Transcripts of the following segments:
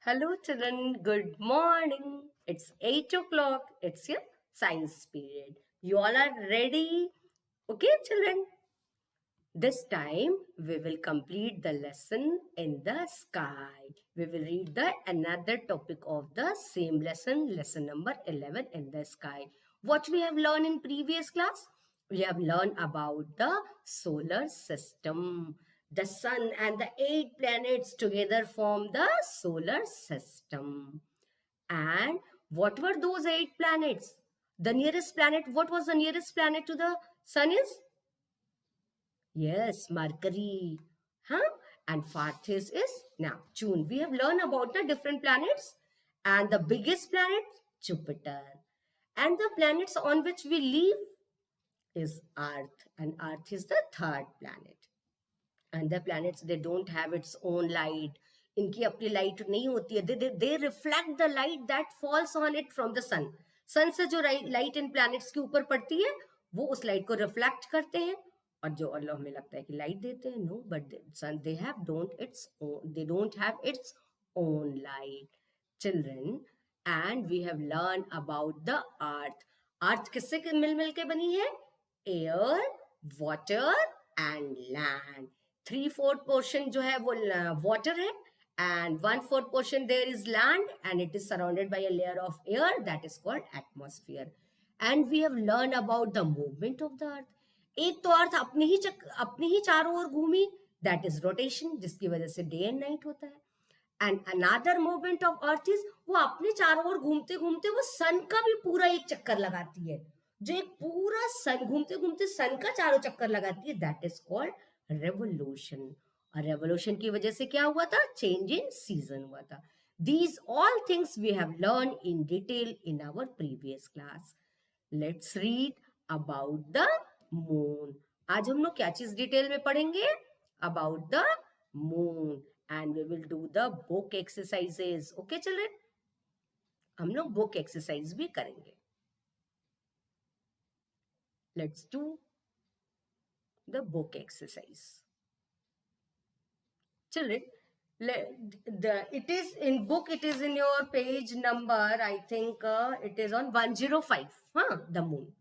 Hello, children. Good morning. It's 8 o'clock. It's your science period. You all are ready? Okay, children. This time we will complete the lesson in the sky. We will read the another topic of the same lesson, lesson number 11 in the sky. What we have learned in previous class? We have learned about the solar system. The sun and the 8 planets together form the solar system. And what were those 8 planets? The nearest planet, what was the nearest planet to the sun is? Yes, Mercury. Huh? And fourth is Neptune. We have learned about the different planets. And the biggest planet, Jupiter. And the planets on which we live is Earth. And Earth is the third planet. And the planets, they don't have its own light. इनकी अपनी light नहीं होती है. They reflect the light that falls on it from the sun. सन से जो light in planets के ऊपर पड़ती है वो उस लाइट को रिफ्लेक्ट करते हैं और जो अल्लाह हमें लगता है कि लाइट देते हैं. No, but sun they don't have its own light. Children, and we have learn about the earth. Earth किससे मिल के बनी है? Air, water and land. 3/4 portion जो है वो वाटर है and 1/4 portion there is land and it is surrounded by a layer of air that is called atmosphere. And we have learned about the movement of the earth. एक तो अर्थ अपनी ही चारों ओर घूमी, that is rotation, जिसकी वजह से day and night होता है. and another movement of earth is वो अपने चारों ओर घूमते घूमते वो सन का भी पूरा एक चक्कर लगाती है. जो एक पूरा सन घूमते घूमते सन का चारों चक्कर लगाती है, that is called revolution. और रेवोल्यूशन की वजह से क्या हुआ था? चेंज इन सीजन हुआ था. These all things we have learned in detail in our previous class. Let's read about the moon. आज हम लोग क्या चीज डिटेल में पढ़ेंगे? About the moon. And we will do the book exercises. Okay, children? हम लोग book exercise भी करेंगे. Let's do the book exercise. Children, it is in book, it is in your page number, I think it is on 105. The moon.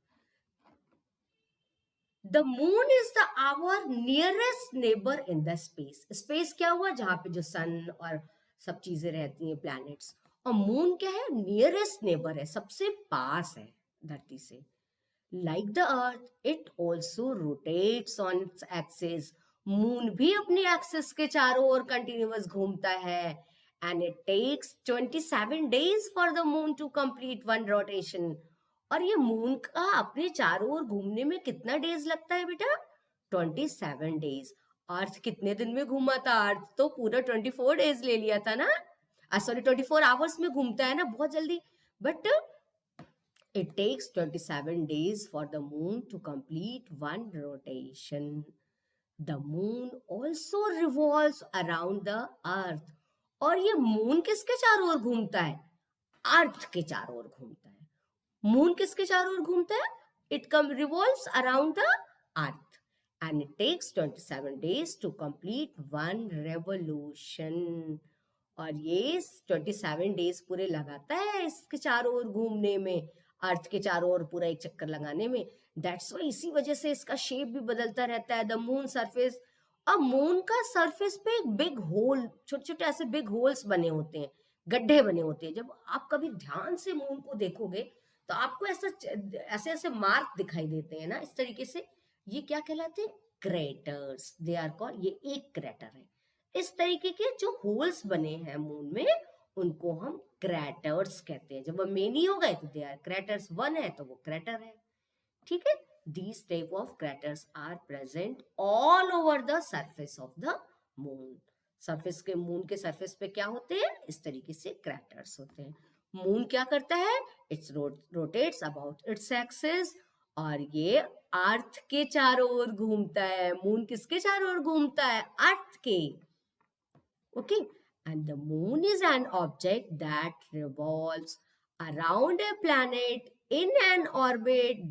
The moon is our nearest neighbor in the space. Space क्या हुआ? जहाँ पे जो sun और सब चीजें रहती हैं, planets. और moon क्या है? Nearest neighbor है, सबसे पास है धरती से. Like the earth, it also rotates on its axis. Moon भी अपनी एक्सिस के चारों ओर कंटिन्यूअस घूमता है. And it takes 27 days for the moon to complete one rotation. और ये मून का अपने चारों ओर घूमने में कितना डेज लगता है बेटा? 27 days. अर्थ कितने दिन में घूमा था? अर्थ तो पूरा 24 days ले लिया था ना. सॉरी, 24 hours में घूमता है ना, बहुत जल्दी. But it takes 27 days for the moon to complete one rotation. The moon also revolves around the earth. और ये मून किसके चारों ओर घूमता है? अर्थ के चारों ओर घूमता है. मून किसके चारों ओर घूमता है? It revolves around the earth. And it takes 27 days to complete one revolution. और ये 27 days पूरे लगाता है इसके चारों ओर घूमने में, अर्थ के चारों ओर पूरा एक चक्कर लगाने में. दैट्स वाई, इसी वजह से इसका शेप भी बदलता रहता है. The moon surface. अब मून का सरफेस पे एक बिग होल, छोटे छोटे ऐसे बिग होल्स बने होते हैं, गड्ढे बने होते हैं. जब आप कभी ध्यान से मून को देखोगे तो आपको ऐसे ऐसे मार्क दिखाई देते हैं ना, इस तरीके से. ये क्या कहलाते हैं? क्रेटर्स. They are called. ये एक क्रेटर है. इस तरीके के जो होल्स बने हैं मून में, उनको हम क्रैटर्स कहते हैं. जब वो मेनी हो गए तो दे आर क्रैटर्स. वन है तो वो क्रैटर है. ठीक है? These type of craters are present all over the surface of the moon. Surface के, मून के सरफेस पे क्या होते हैं? इस तरीके से क्रैटर्स होते हैं. मून क्या करता है? It's rotates about its axis. और ये अर्थ के चारों ओर घूमता है. मून किसके चारों ओर घूमता है? अर्थ के. Okay. And the moon is an object that revolves around a planet in an orbit,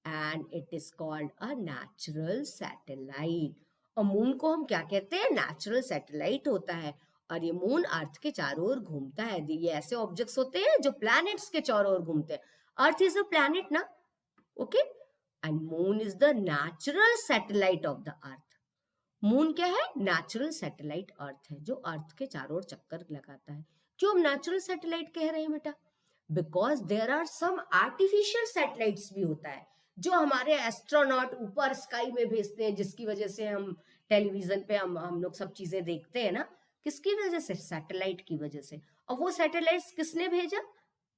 and it is called a natural satellite. और मून को हम क्या कहते हैं? नेचुरल सैटेलाइट होता है. और ये मून अर्थ के चारों ओर घूमता है। ये ऐसे ऑब्जेक्ट्स होते हैं जो प्लैनेट्स के चारों ओर घूमते हैं। अर्थ इज अ प्लैनेट ना, okay, and moon is the natural satellite of the earth. Moon क्या है? नेचुरल सैटेलाइट अर्थ है जो अर्थ के चारों ओर चक्कर लगाता है। क्यों हम नेचुरल सैटेलाइट कह रहे हैं बेटा? Because there are some artificial satellites भी होता है जो हमारे एस्ट्रोनॉट ऊपर स्काई में भेजते हैं, जिसकी वजह से हम टेलीविजन पे हम लोग सब चीजें देखते हैं ना। किसकी वजह से? सैटेलाइट की वजह से। और वो सैटेलाइट्स किसने भेजा?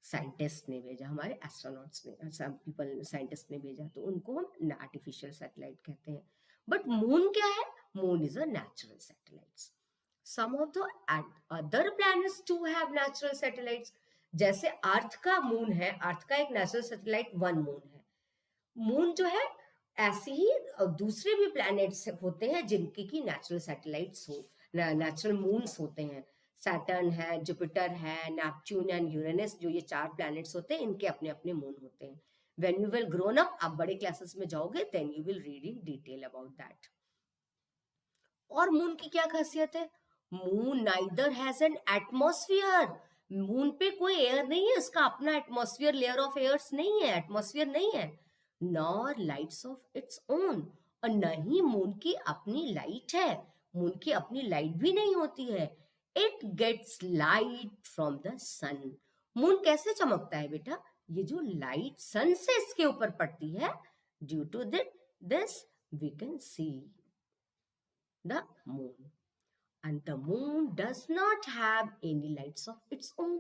साइंटिस्ट ने भेजा, हमारे एस्ट्रोनॉट्स ने, सब पीपल साइंटिस्ट ने भेजा, तो उनको हम आर्टिफिशियल सैटेलाइट कहते हैं। बट मून क्या है? Moon is a natural satellite. Some of the other planets too have natural satellites. जैसे अर्थ का मून है, अर्थ का एक नेचुरल सैटेलाइट वन मून है। मून जो है, ऐसे ही दूसरे भी प्लैनेट्स होते हैं जिनके की नेचुरल सैटेलाइट्स हो, नेचुरल मून्स होते हैं। सैटर्न है, जुपिटर है, नेपच्यून एंड यूरेनस, जो ये 4 प्लैनेट्स होते हैं, इनके अपने अपने मून होते हैं। When you will grown up, आप बड़े क्लासेस में जाओगे, then you will read in detail about that. और मून की क्या खासियत है? Moon neither has an atmosphere. Moon पे कोई एयर नहीं है, उसका अपना एटमॉस्फेयर, लेयर ऑफ एयर्स नहीं है, एटमॉस्फेयर नहीं है। Nor lights of its own, और न ही मून की अपनी लाइट है। मून की अपनी लाइट भी नहीं होती है। It gets light from the sun. Moon कैसे चमकता है बेटा? ये जो लाइट सन से इसके ऊपर पड़ती है, due to this we can see the moon, and the moon does not have any lights of its own.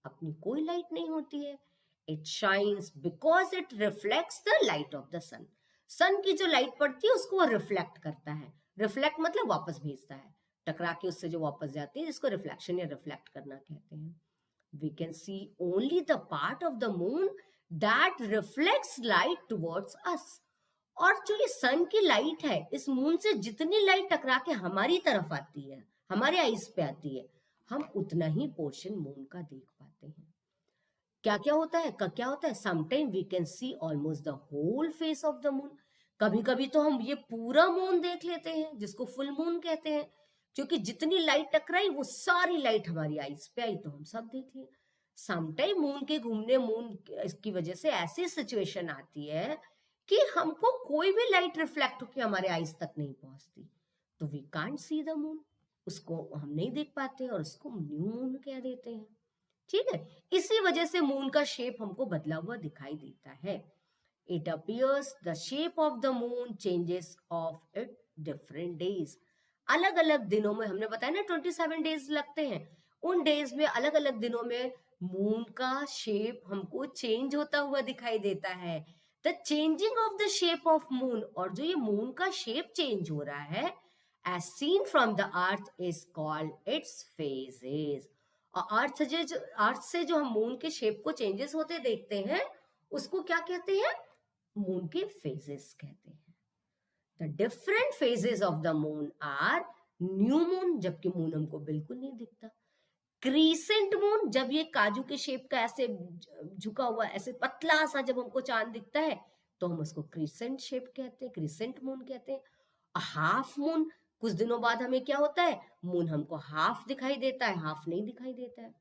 अपनी कोई लाइट नहीं होती है। It shines because it reflects the light of the sun. सन की जो लाइट पड़ती है उसको वो रिफ्लेक्ट करता है। रिफ्लेक्ट मतलब वापस भेजता है, टकरा के उससे जो वापस जाती है, जिसको रिफ्लेक्शन या रिफ्लेक्ट करना कहते हैं। We can see only the part of the moon that reflects light towards us. और जो ये सन की लाइट है, इस मून से जितनी लाइट टकरा के हमारी तरफ आती है, हमारे आईज पे आती है, हम उतना ही पोर्शन मून का देख पाते हैं। क्या क्या होता है? क्या होता है? Sometime we can see almost the whole face of the moon. कभी कभी तो हम ये पूरा मून देख लेते हैं, जिसको फुल मून कहते हैं, क्योंकि जितनी लाइट टकराई वो सारी लाइट हमारी आईज पे आई, तो हम सब देख लिए। समटाइम मून के घूमने, मून की वजह से ऐसी सिचुएशन आती है कि हमको कोई भी लाइट रिफ्लेक्ट होकर हमारे आईज तक नहीं पहुंचती, तो we can't see the moon, उसको हम नहीं देख पाते और उसको न्यू मून कह देते हैं। ठीक है, इसी वजह से मून का शेप हमको बदला हुआ दिखाई देता है। It appears, the shape of the moon changes of it different days. अलग अलग दिनों में, हमने बताया ना 27 डेज लगते हैं, उन डेज में अलग अलग दिनों में मून का शेप हमको चेंज होता हुआ दिखाई देता है। The changing of the shape of moon, और जो ये मून का शेप चेंज हो रहा है as seen from the earth is called its phases. और अर्थ से जो हम मून के शेप को चेंजेस होते देखते हैं, उसको क्या कहते हैं? मून के फेजेस कहते हैं। The different phases of the moon are new moon, जबकि मून हमको बिल्कुल नहीं दिखता। क्रीसेंट मून, जब ये काजू के शेप का ऐसे झुका हुआ, ऐसे पतला सा जब हमको चांद दिखता है, तो हम उसको क्रीसेंट शेप कहते हैं, क्रीसेंट मून कहते हैं। हाफ मून, कुछ दिनों बाद हमें क्या होता है? मून हमको हाफ दिखाई देता है, हाफ नहीं दिखाई देता है,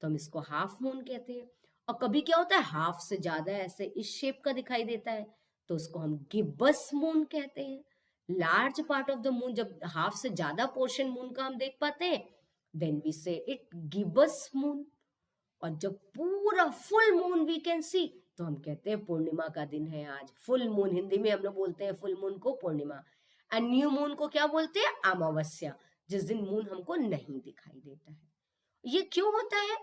तो हम इसको हाफ मून कहते हैं। और कभी क्या होता है? हाफ से ज्यादा ऐसे इस शेप का दिखाई देता है, तो उसको हम गिब्बस मून कहते हैं। Large part of the moon, जब हाफ से ज्यादा पोर्शन मून का हम देख पाते हैं, then we say it gibbous moon. और जब पूरा full moon we can see, तो हम कहते हैं पूर्णिमा का दिन है आज, फुल मून। हिंदी में हम लोग बोलते हैं फुल मून को पूर्णिमा, एंड न्यू मून को क्या बोलते हैं? अमावस्या, जिस दिन मून हमको नहीं दिखाई देता है। ये क्यों होता है?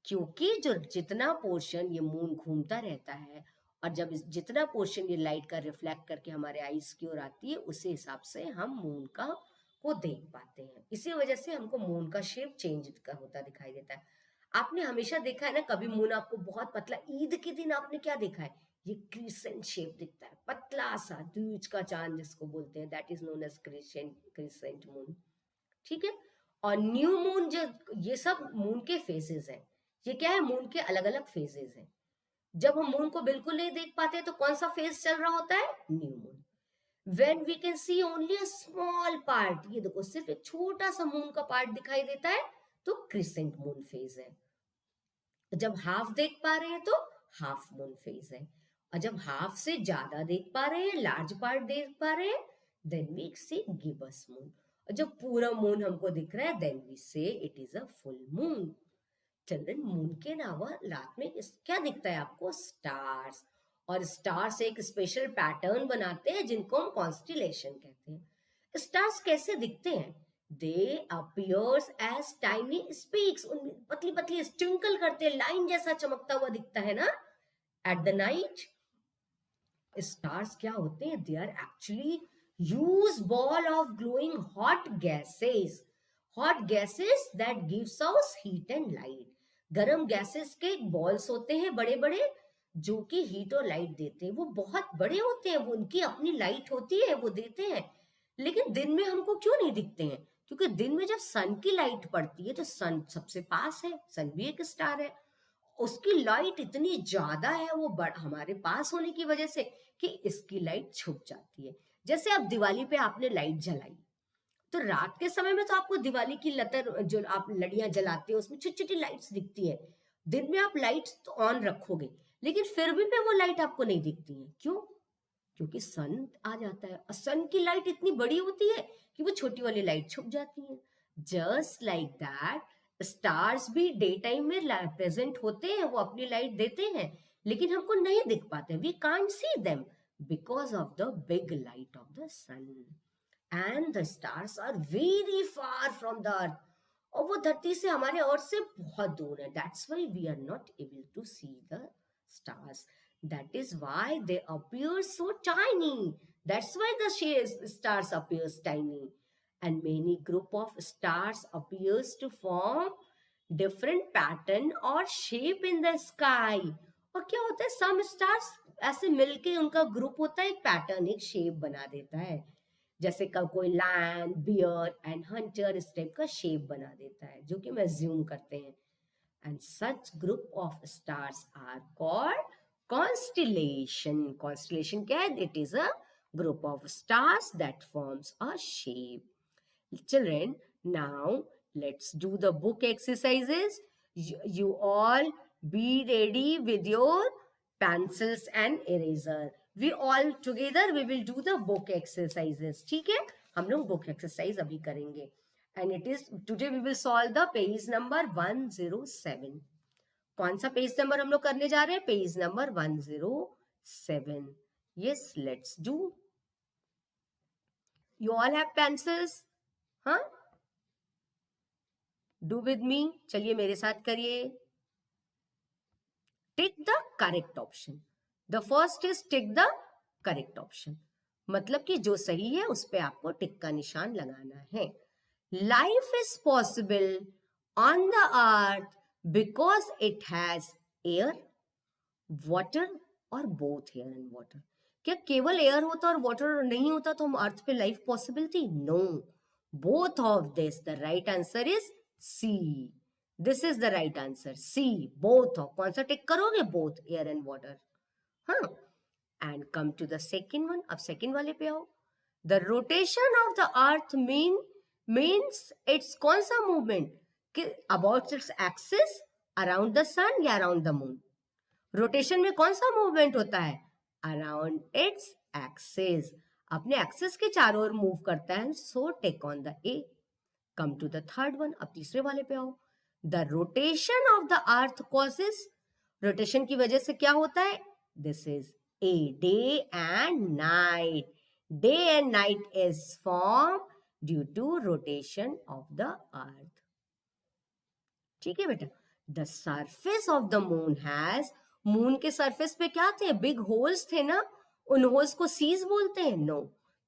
क्योंकि जो जितना पोर्शन ये मून घूमता रहता है, और जब जितना पोर्शन ये लाइट का रिफ्लेक्ट करके हमारे आईज की ओर आती है, उसी हिसाब से हम मून का को देख पाते हैं। इसी वजह से हमको मून का शेप चेंज होता दिखाई देता है। आपने हमेशा देखा है ना, कभी मून आपको बहुत पतला, ईद के दिन आपने क्या देखा है? ये क्रिसेंट शेप दिखता है, पतला सा दूज का चांद जिसको बोलते हैं, that is known as crescent moon. ठीक है, और न्यू मून, जो ये सब मून के फेजेस हैं। ये क्या है? मून के अलग अलग फेजेस हैं। जब हम मून को बिल्कुल नहीं देख पाते तो कौन सा फेज चल रहा होता है? New moon. when we can see only a small part, ये देखो सिर्फ एक छोटा सा मून का पार्ट दिखाई देता है तो क्रिसेंट मून फेज है। जब हाफ देख पा रहे हैं तो हाफ मून फेज है, और जब हाफ से ज्यादा देख पा रहे हैं, लार्ज पार्ट देख पा रहे हैं, देन वी से गिबस मून। और जब पूरा मून हमको दिख रहा है then we say it is a full moon. Children, moon के अलावा रात में क्या दिखता है आपको? स्टार्स। और स्टार्स एक स्पेशल पैटर्न बनाते हैं जिनको हम कॉन्स्टिलेशन कहते हैं। स्टार्स कैसे दिखते हैं? They appears as tiny specks, उन पतली पतली ट्विंकल करते हैं, लाइन जैसा चमकता हुआ दिखता है ना एट द नाइट। स्टार्स क्या होते हैं? They are actually huge ball of glowing hot gases that gives out heat and light. गर्म गैसेस के बॉल्स होते हैं बड़े बड़े जो कि हीट और लाइट देते हैं। वो बहुत बड़े होते हैं, वो उनकी अपनी लाइट होती है, वो देते हैं। लेकिन दिन में हमको क्यों नहीं दिखते हैं? क्योंकि दिन में जब सन की लाइट पड़ती है तो सन सबसे पास है, सन भी एक स्टार है, उसकी लाइट इतनी ज्यादा है वो हमारे पास होने की वजह से कि इसकी लाइट छुप जाती है। जैसे अब दिवाली पे आपने लाइट जलाई तो रात के समय में तो आपको दिवाली की लतर जो आप लड़ियां जलाते हो उसमें छोटी छोटी लाइट्स दिखती है। दिन में आप लाइट्स तो ऑन रखोगे लेकिन फिर भी पे वो लाइट आपको नहीं दिखती है। क्यों? क्योंकि सन आ जाता है और सन की लाइट इतनी बड़ी होती है कि वो छोटी वाली लाइट छुप जाती है। जस्ट लाइक दैट स्टार्स भी डे टाइम में प्रेजेंट होते हैं, वो अपनी लाइट देते हैं लेकिन हमको नहीं दिख पाते, we can't see them because of the big light of the sun. And the stars are very far from the earth, और वो धरती से हमारे अर्थ से बहुत दूर है। That's why we are not able to see the stars. That is why they appear so tiny. That's why the stars appears tiny. And many group of stars appears to form different pattern or shape in the sky. और क्या होता है? some stars ऐसे मिलके उनका group होता है, एक पैटर्न एक शेप बना देता है। जैसे कोई लैंड बियर एंड हंटर इस टाइप का शेप बना देता है जो कि मैं ज्यूम करते हैं। And such group of stars are called constellation. Constellation क्या है? It is a group of stars that forms a shape. Children, now let's do the book exercises. You all be ready with your pencils and eraser. We all together we will do the book exercises. ठीक है? हम लोग book exercise अभी करेंगे. And it is today we will solve the page number 107. कौन सा page number हम लोग करने जा रहे हैं? Page number 107. Yes, let's do. You all have pencils? हाँ? Do with me. चलिए मेरे साथ करिए. Tick the correct option. The first is tick the correct option. मतलब कि जो सही है उस पे आपको टिक का निशान लगाना है. Life is possible on the earth because it has air, water और both air and water. क्या केवल एयर होता और वाटर नहीं होता तो हम अर्थ पे लाइफ पॉसिबल थी? No, both of this. The right answer is C. This is the right answer, C, both of. कौन सा टिक करोगे? Both air and water. हाँ, and come to the second one. अब second वाले पे आओ। The rotation of the earth means its कौन सा मूवमेंट कि about its axis, around the sun या अराउंड द मून? रोटेशन में कौन सा मूवमेंट होता है? अराउंड इट्स एक्सिस, अपने एक्सिस के चारों ओर मूव करता है। So take on the A. Come to the third one. अब तीसरे वाले पे आओ। The rotation of the earth causes, rotation की वजह से क्या होता है? This is a, day and night. Day and night is form due to rotation of the earth. ठीक है बेटा। The surface of the moon has, moon के सरफेस पे क्या थे? बिग होल्स थे ना। उन होल्स को सीज बोलते हैं? नो।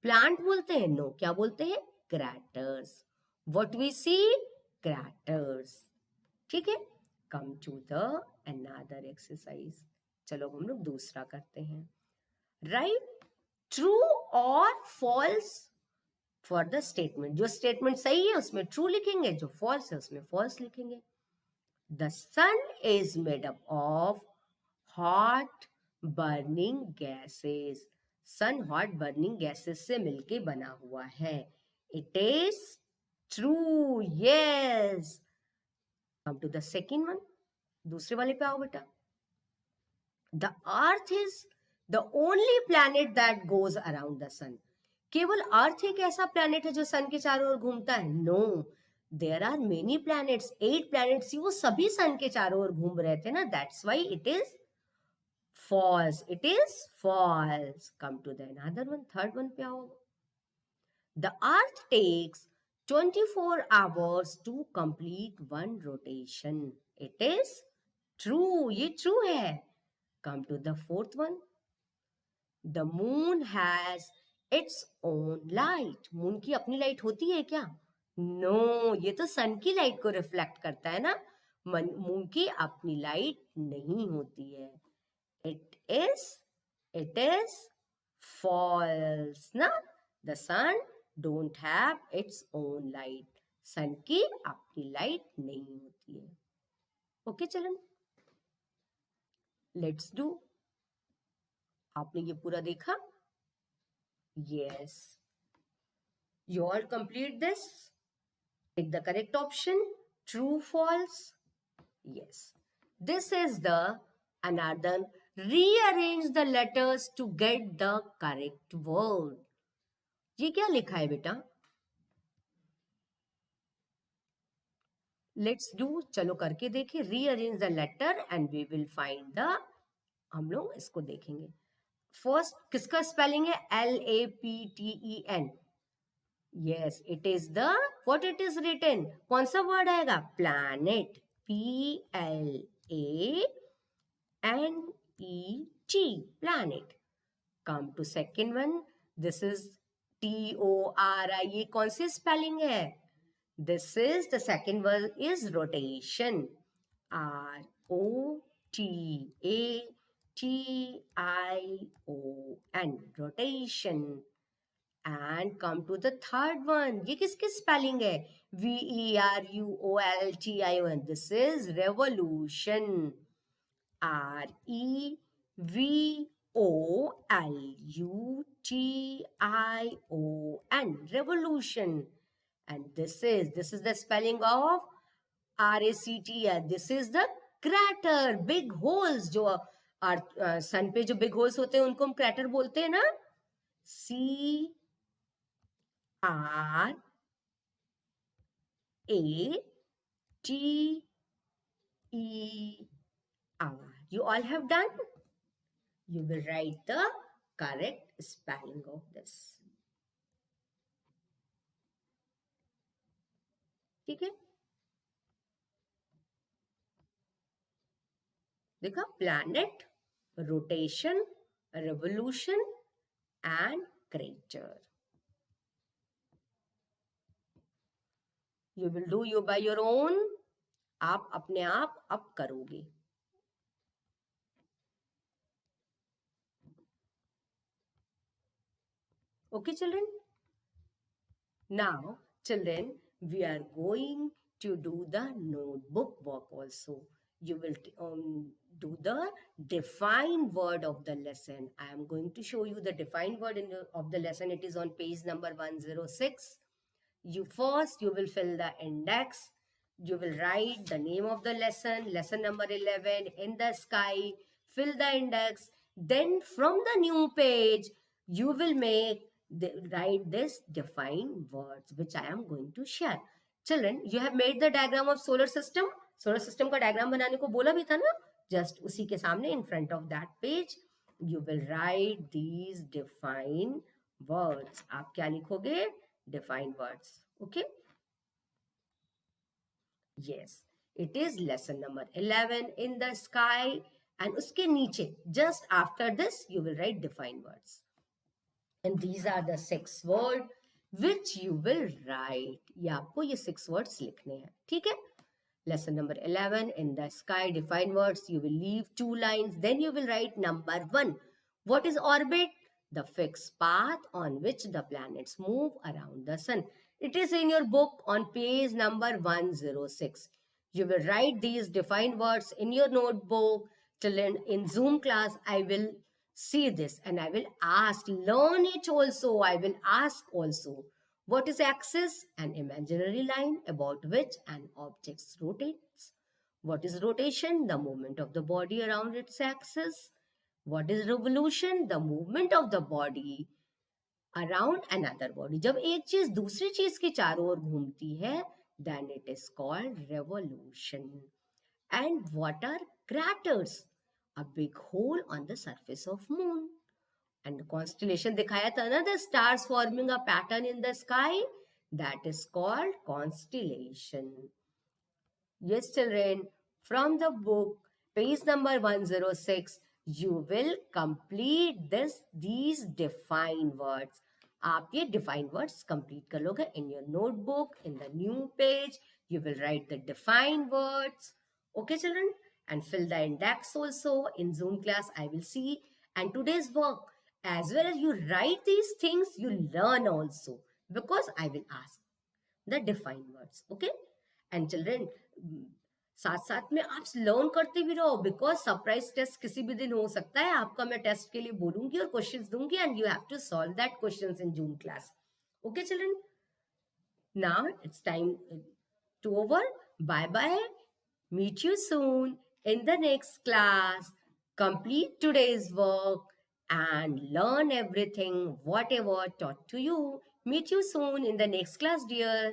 प्लांट बोलते हैं? नो। क्या बोलते हैं? Craters. What we see? Craters. ठीक है। Come to the another exercise. चलो हम लोग दूसरा करते हैं। राइट ट्रू और फॉल्स फॉर द स्टेटमेंट। जो स्टेटमेंट सही है उसमें ट्रू लिखेंगे, जो फॉल्स है उसमें फॉल्स लिखेंगे। The sun is made up of hot burning gases. Sun hot burning gases से मिलके बना हुआ है. It is true. Yes. Come to the second one. दूसरे वाले पे आओ बेटा. The earth is the only planet that goes around the sun. केवल अर्थ एक ऐसा प्लैनेट है जो सन के चारों ओर घूमता है? No, there are many planets. 8 planets, वो सभी सन के चारों ओर घूम रहे थे ना. That's why it is false. It is false. Come to the another one, third one पे आओ. The earth takes 24 hours to complete one rotation. It is true. ये true है. Come to the fourth one. The moon has its own light. Moon की अपनी light होती है क्या? No, ये तो सन की लाइट को रिफ्लेक्ट करता है ना. मून की अपनी लाइट नहीं होती है. It is false. ना, the sun don't have its own light. सन की अपनी लाइट नहीं होती है. ओके चलन, लेट्स डू. आपने ये पूरा देखा? Yes. You all complete this. Take the correct option. True, false. Yes. This is the another. Rearrange the letters to get the correct word. ये क्या लिखा है बेटा? Let's do. चलो करके देखें. Rearrange the letter and we will find the. हम लोग इसको देखेंगे. फर्स्ट किसका स्पेलिंग है? LAPTEN. Yes, it is the. What it is written? कौन सा वर्ड आएगा? Planet. PLANET. Planet. Come to second one. This is TORI. ये कौन सी स्पेलिंग है? This is the second word is rotation. ROTATION. Rotation. And come to the third one. ये किसकी spelling है? VERUOLTION. This is revolution. REVOLUTION. Revolution. And this is the spelling of RACT. This is the crater. Big holes. जो सन पे जो big holes होते हैं उनको हम crater बोलते हैं ना. CRATER. You all have done? You will write the correct spelling of this. ठीक है? देखा? Planet, rotation, revolution and crater. You will do you by your own. आप अपने आप अब करोगे. Okay, children? Now, children, we are going to do the notebook work also. You will do the defined word of the lesson. I am going to show you the defined word of the lesson. It is on page number 106. You will fill the index. You will write the name of the lesson number 11, in the sky, fill the index. Then from the new page, you will write this defined words, which I am going to share. Children, you have made the diagram of solar system. Solar system का diagram बनाने को बोला भी था ना? Just उसी के सामने, in front of that page, you will write these defined words. आप क्या लिखोगे? Defined words. Okay? Yes, it is lesson number 11, in the sky, and uske niche, just after this, you will write defined words. And these are the 6 words which you will write. ये आपको ये 6 words लिखने हैं. ठीक है? Lesson number 11, in the sky, defined words. You will leave 2 lines. Then you will write number 1. What is orbit? The fixed path on which the planets move around the sun. It is in your book on page number 106. You will write these defined words in your notebook. Till in Zoom class, I will see this, and I will ask, learn it also. I will ask also. What is axis? An imaginary line about which an object rotates. What is rotation? The movement of the body around its axis. What is revolution? The movement of the body around another body. जब एक चीज दूसरी चीज के चारों ओर घूमती है, then it is called revolution. And what are craters? A big hole on the surface of moon. And constellation दिखाया था ना, the stars forming a pattern in the sky, that is called constellation. Yes, children, from the book, page number 106, you will complete these defined words. आप ये defined words complete कर लोगे in your notebook, in the new page. You will write the defined words. Okay, children? And fill the index also in Zoom class. I will see. And today's work, as well as you write these things, you learn also. Because I will ask the defined words. Okay? And children, साथ साथ में आप learn करते भी रहो, because surprise test किसी भी दिन हो सकता है आपका. मैं टेस्ट के लिए बोलूंगी और क्वेश्चंस दूंगी and you have to solve that questions in Zoom class. Okay children, now it's time to over. Bye bye, meet you soon in the next class. Complete today's work and learn everything whatever taught to you. Meet you soon in the next class, dear.